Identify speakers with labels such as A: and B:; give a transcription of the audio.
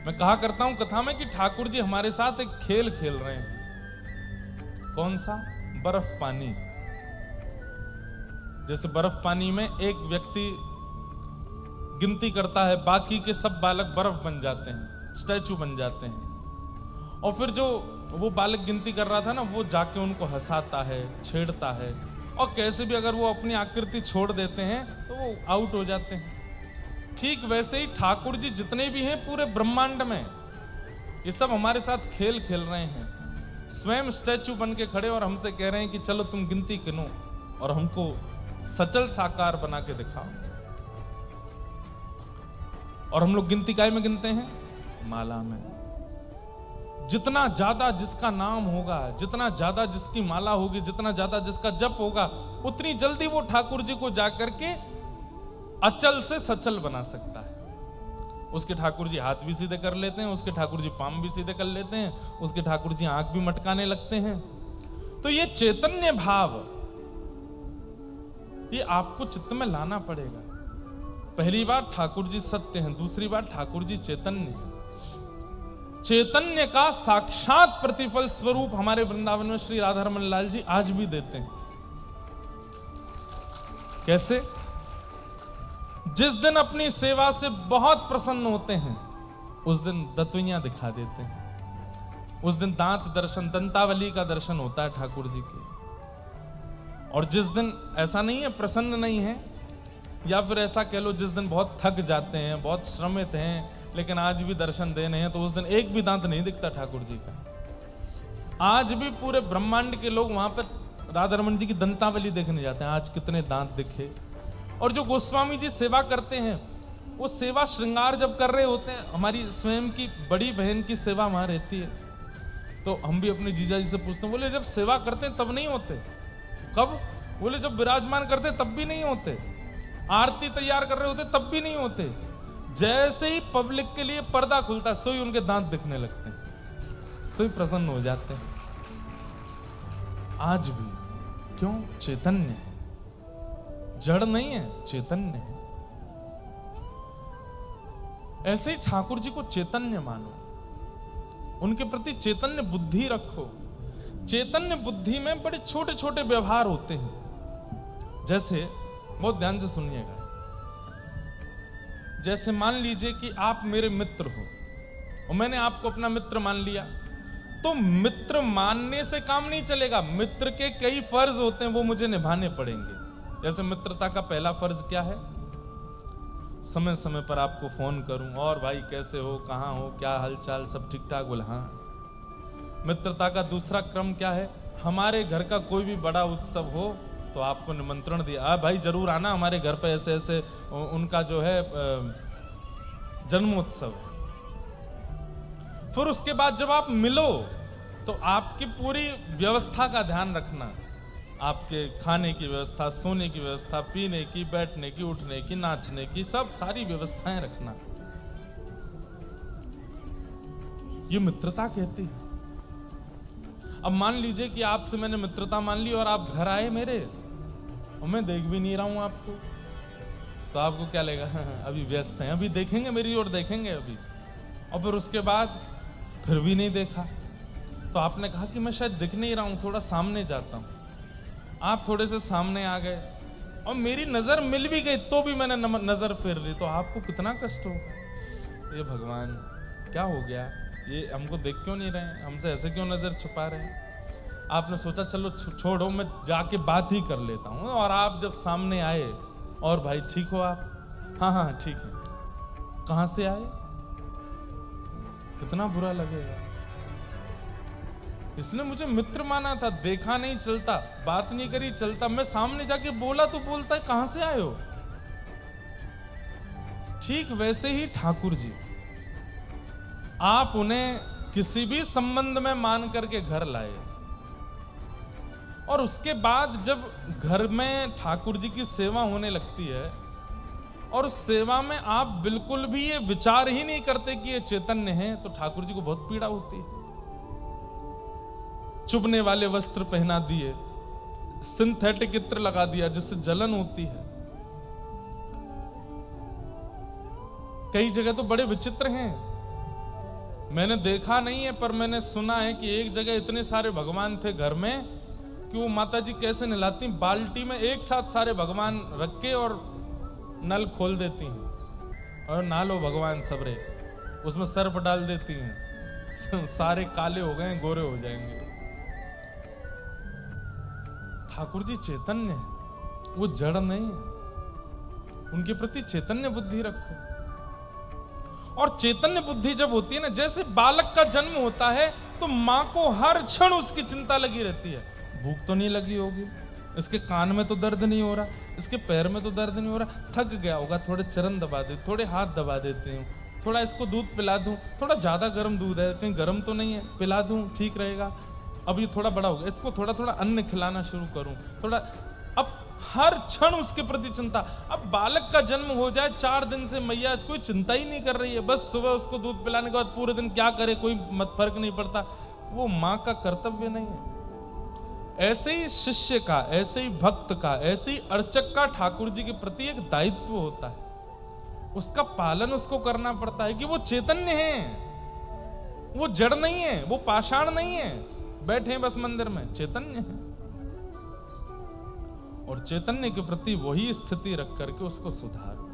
A: मैं कहा करता हूं कथा में कि ठाकुर जी हमारे साथ एक खेल खेल रहे हैं। कौन सा? बर्फ पानी। जैसे बर्फ पानी में एक व्यक्ति गिनती करता है, बाकी के सब बालक बर्फ बन जाते हैं, स्टैचू बन जाते हैं, और फिर जो वो बालक गिनती कर रहा था ना, वो जाके उनको हंसाता है, छेड़ता है, और कैसे भी अगर वो अपनी आकृति छोड़ देते हैं तो वो आउट हो जाते हैं। ठीक वैसे ही ठाकुर जी जितने भी हैं पूरे ब्रह्मांड में, ये सब हमारे साथ खेल खेल रहे हैं। स्वयं स्टैचू बन के खड़े और हमसे कह रहे हैं कि चलो तुम गिनती गिनो और हमको सचल साकार बना के दिखाओ। और हम लोग गिनती काय में गिनते हैं? माला में। जितना ज्यादा जिसका नाम होगा, जितना ज्यादा जिसकी माला होगी, जितना ज्यादा जिसका जप होगा, उतनी जल्दी वो ठाकुर जी को जाकर के अचल से सचल बना सकता है। उसके ठाकुर जी हाथ भी सीधे कर लेते हैं, उसके ठाकुर जी पांव भी सीधे कर लेते हैं, उसके ठाकुर जी आंख भी मटकाने लगते हैं। तो ये चैतन्य भाव, ये आपको चित्त में लाना पड़ेगा। पहली बात ठाकुर जी सत्य हैं, दूसरी बात ठाकुर जी चैतन्य हैं। चैतन्य का साक्षात प्रतिफल स्वरूप हमारे वृंदावन में श्री राधा रमन लाल जी आज भी देते हैं। कैसे? जिस दिन अपनी सेवा से बहुत प्रसन्न होते हैं, उस दिन दतुइयां दिखा देते हैं। उस दिन दांत दर्शन, दंतावली का दर्शन होता है ठाकुर जी के। और जिस दिन ऐसा नहीं है, प्रसन्न नहीं है, या फिर ऐसा कह लो जिस दिन बहुत थक जाते हैं, बहुत श्रमित हैं, लेकिन आज भी दर्शन देने हैं, तो उस दिन एक भी दांत नहीं दिखता ठाकुर जी का। आज भी पूरे ब्रह्मांड के लोग वहां पर राधा रमन जी की दंतावली देखने जाते हैं, आज कितने दांत दिखे। और जो गोस्वामी जी सेवा करते हैं, वो सेवा श्रृंगार जब कर रहे होते हैं, हमारी स्वयं की बड़ी बहन की सेवा वहां रहती है, तो हम भी अपने जीजा जी से पूछते हैं, बोले जब सेवा करते हैं तब नहीं होते? कब? बोले जब विराजमान करते हैं तब भी नहीं होते, आरती तैयार कर रहे होते तब भी नहीं होते। जैसे ही पब्लिक के लिए पर्दा खुलता, सोई उनके दांत दिखने लगते हैं, सोई प्रसन्न हो जाते हैं। आज भी क्यों? चैतन्य, जड़ नहीं है, चैतन्य है। ऐसे ही ठाकुर जी को चैतन्य मानो, उनके प्रति चैतन्य बुद्धि रखो। चैतन्य बुद्धि में बड़े छोटे छोटे व्यवहार होते हैं। जैसे, बहुत ध्यान से सुनिएगा, जैसे मान लीजिए कि आप मेरे मित्र हो और मैंने आपको अपना मित्र मान लिया, तो मित्र मानने से काम नहीं चलेगा। मित्र के कई फर्ज होते हैं, वो मुझे निभाने पड़ेंगे। जैसे मित्रता का पहला फर्ज क्या है? समय समय पर आपको फोन करूं, और भाई कैसे हो, कहां हो, क्या हालचाल, सब ठीक ठाक? बोले हाँ। मित्रता का दूसरा क्रम क्या है? हमारे घर का कोई भी बड़ा उत्सव हो तो आपको निमंत्रण दिया, भाई जरूर आना हमारे घर पे, ऐसे ऐसे उनका जो है जन्मोत्सव है। फिर उसके बाद जब आप मिलो तो आपकी पूरी व्यवस्था का ध्यान रखना, आपके खाने की व्यवस्था, सोने की व्यवस्था, पीने की, बैठने की, उठने की, नाचने की, सब सारी व्यवस्थाएं रखना। ये मित्रता कहती है। अब मान लीजिए कि आपसे मैंने मित्रता मान ली और आप घर आए मेरे, और मैं देख भी नहीं रहा हूं आपको, तो आपको क्या लगेगा? अभी व्यस्त हैं, अभी देखेंगे, मेरी ओर देखेंगे अभी। और फिर उसके बाद फिर भी नहीं देखा, तो आपने कहा कि मैं शायद दिख नहीं रहा हूं, थोड़ा सामने जाता हूं। आप थोड़े से सामने आ गए और मेरी नजर मिल भी गई, तो भी मैंने नजर फेर ली, तो आपको कितना कष्ट होगा। ये भगवान क्या हो गया, ये हमको देख क्यों नहीं रहे, हमसे ऐसे क्यों नजर छुपा रहे हैं। आपने सोचा चलो छोड़ो, मैं जाके बात ही कर लेता हूं। और आप जब सामने आए, और भाई ठीक हो आप? हाँ हाँ ठीक है। कहां से आए? कितना बुरा लगेगा। इसने मुझे मित्र माना था, देखा नहीं चलता, बात नहीं करी चलता, मैं सामने जाके बोला तो बोलता है कहां से आए हो। ठीक वैसे ही ठाकुर जी, आप उन्हें किसी भी संबंध में मान करके घर लाए, और उसके बाद जब घर में ठाकुर जी की सेवा होने लगती है और उस सेवा में आप बिल्कुल भी ये विचार ही नहीं करते कि ये चैतन्य है, तो ठाकुर जी को बहुत पीड़ा होती है। चुभने वाले वस्त्र पहना दिए, सिंथेटिक इत्र लगा दिया जिससे जलन होती है। कई जगह तो बड़े विचित्र हैं, मैंने देखा नहीं है पर मैंने सुना है कि एक जगह इतने सारे भगवान थे घर में कि वो माता जी कैसे नहलाती, बाल्टी में एक साथ सारे भगवान रख के और नल खोल देती हैं और नहा भगवान सबरे, उसमें सर्फ डाल देती हैं, सारे काले हो गए गोरे हो जाएंगे। ठाकुर जी चैतन्य है, वो जड़ नहीं है। उनके प्रति चैतन्य बुद्धि रखो। और चैतन्य बुद्धि जब होती है ना, जैसे बालक का जन्म होता है तो मां को हर क्षण उसकी चिंता लगी रहती है, भूख तो नहीं लगी होगी, इसके कान में तो दर्द नहीं हो रहा, इसके पैर में तो दर्द नहीं हो रहा, थक गया होगा, थोड़े चरण दबा दे, थोड़े हाथ दबा देते हूँ, थोड़ा इसको दूध पिला दूं, थोड़ा ज्यादा गर्म दूध है, कहीं गर्म तो नहीं है, पिला दूं, ठीक रहेगा। अब ये थोड़ा बड़ा हो गया, इसको थोड़ा थोड़ा अन्न खिलाना शुरू करूं, थोड़ा। अब हर क्षण उसके प्रति चिंता। अब बालक का जन्म हो जाए 4 दिन से मैया कोई चिंता ही नहीं कर रही है, बस सुबह उसको दूध पिलाने के बाद पूरे दिन क्या करे कोई फर्क नहीं पड़ता, वो मां का कर्तव्य नहीं है। ऐसे ही शिष्य का, ऐसे ही भक्त का, ऐसे ही अर्चक का ठाकुर जी के प्रति एक दायित्व होता है, उसका पालन उसको करना पड़ता है कि वो चैतन्य है, वो जड़ नहीं है, वो पाषाण नहीं है, बैठे बस मंदिर में, चैतन्य है। और चैतन्य के प्रति वही स्थिति रख करके उसको सुधारो।